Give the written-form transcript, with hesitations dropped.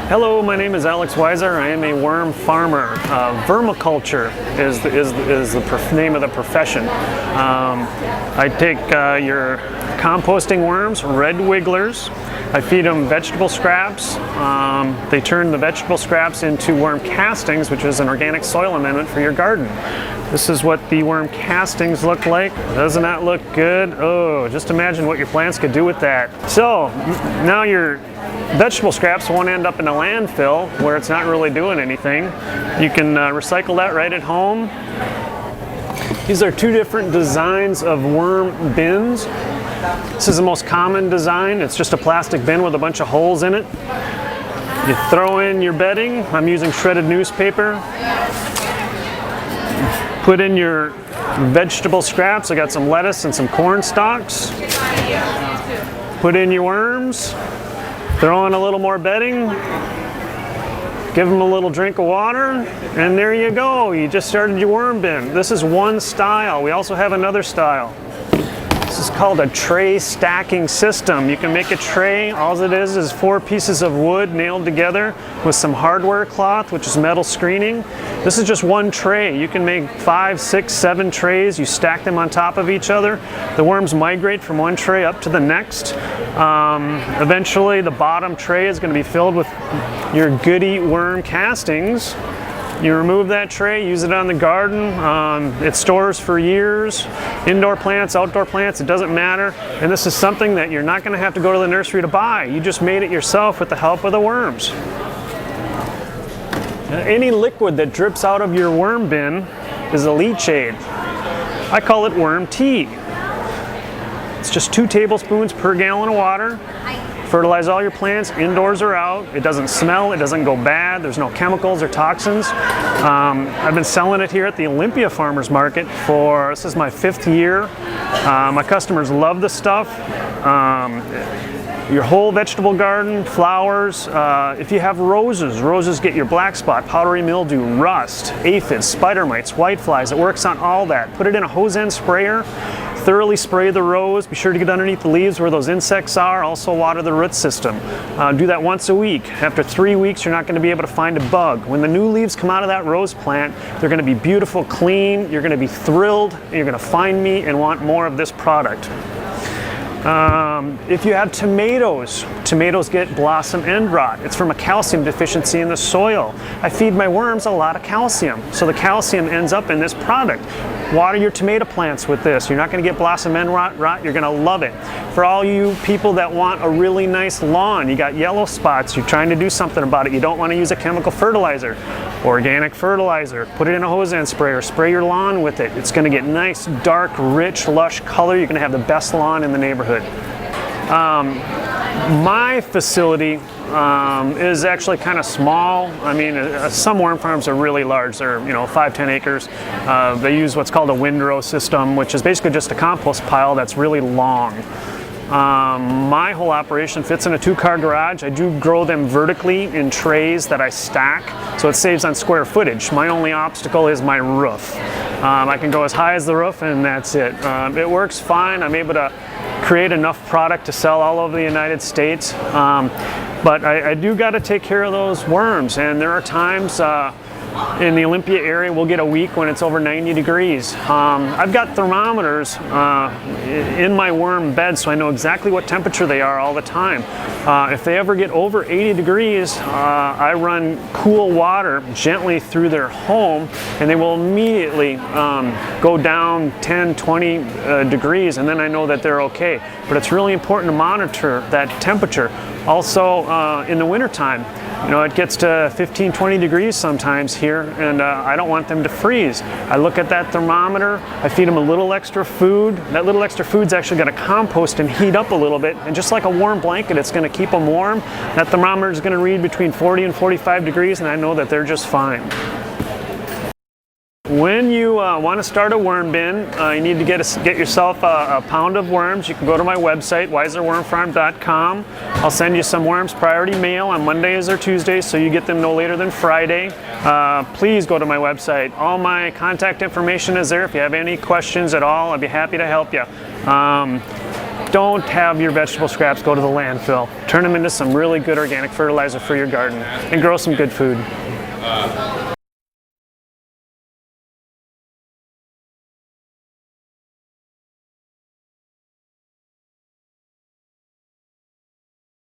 Hello, my name is Alex Weiser. I am a worm farmer. Vermiculture is the name of the profession. I take your composting worms, red wigglers. I feed them vegetable scraps. They turn the vegetable scraps into worm castings, which is an organic soil amendment for your garden. This is what the worm castings look like. Doesn't that look good? Oh, just imagine what your plants could do with that. So now your vegetable scraps won't end up in a landfill where it's not really doing anything. You can recycle that right at home. These are two different designs of worm bins. This is the most common design. It's just a plastic bin with a bunch of holes in it. You throw in your bedding. I'm using shredded newspaper. Put in your vegetable scraps. I got some lettuce and some corn stalks. Put in your worms. Throw in a little more bedding. Give them a little drink of water, and there you go. You just started your worm bin. This is one style. We also have another style. This is called a tray stacking system. You can make a tray. All it is 4 pieces of wood nailed together with some hardware cloth, which is metal screening. This is just one tray. You can make 5, 6, 7 trays. You stack them on top of each other. The worms migrate from one tray up to the next. Eventually, the bottom tray is going to be filled with your goody worm castings. You remove that tray, use it on the garden. It stores for years. Indoor plants, outdoor plants, it doesn't matter. And this is something that you're not going to have to go to the nursery to buy. You just made it yourself with the help of the worms. Any liquid that drips out of your worm bin is a leachate. I call it worm tea. It's just 2 tablespoons per gallon of water. Fertilize all your plants, indoors or out. It doesn't smell, it doesn't go bad, there's no chemicals or toxins. I've been selling it here at the Olympia Farmers Market this is my 5th year. My customers love the stuff. Your whole vegetable garden, flowers. If you have roses get your black spot, powdery mildew, rust, aphids, spider mites, whiteflies. It works on all that. Put it in a hose end sprayer. Thoroughly spray the rose. Be sure to get underneath the leaves where those insects are. Also water the root system. Do that once a week. After 3 weeks, you're not going to be able to find a bug. When the new leaves come out of that rose plant, they're going to be beautiful, clean. You're going to be thrilled. You're going to find me and want more of this product. If you have tomatoes get blossom end rot. It's from a calcium deficiency in the soil. I feed my worms a lot of calcium, so the calcium ends up in this product. Water your tomato plants with this. You're not going to get blossom end rot. You're going to love it. For all you people that want a really nice lawn, you got yellow spots, you're trying to do something about it, you don't want to use a chemical fertilizer, organic fertilizer, put it in a hose end sprayer, spray your lawn with it. It's going to get nice, dark, rich, lush color. You're going to have the best lawn in the neighborhood. My facility is actually kind of small. I mean, some worm farms are really large. They're 5-10 acres. They use what's called a windrow system, which is basically just a compost pile that's really long. My whole operation fits in a 2-car garage. I do grow them vertically in trays that I stack, so it saves on square footage. My only obstacle is my roof. I can go as high as the roof, and that's it. It works fine. I'm able to create enough product to sell all over the United States. But I do got to take care of those worms, and there are times in the Olympia area we'll get a week when it's over 90 degrees. I've got thermometers in my worm bed, so I know exactly what temperature they are all the time. If they ever get over 80 degrees, I run cool water gently through their home, and they will immediately go down 10, 20 degrees, and then I know that they're okay. But it's really important to monitor that temperature. Also, in the wintertime, it gets to 15, 20 degrees sometimes here, and I don't want them to freeze. I look at that thermometer, I feed them a little extra food. That little extra food's actually going to compost and heat up a little bit, and just like a warm blanket, it's going to keep them warm. That thermometer is going to read between 40 and 45 degrees, and I know that they're just fine. When you want to start a worm bin, you need to get yourself a pound of worms. You can go to my website, weiserwormfarm.com. I'll send you some worms priority mail on Mondays or Tuesdays, so you get them no later than Friday. Please go to my website. All my contact information is there. If you have any questions at all, I'd be happy to help you. don't have your vegetable scraps go to the landfill. Turn them into some really good organic fertilizer for your garden and grow some good food.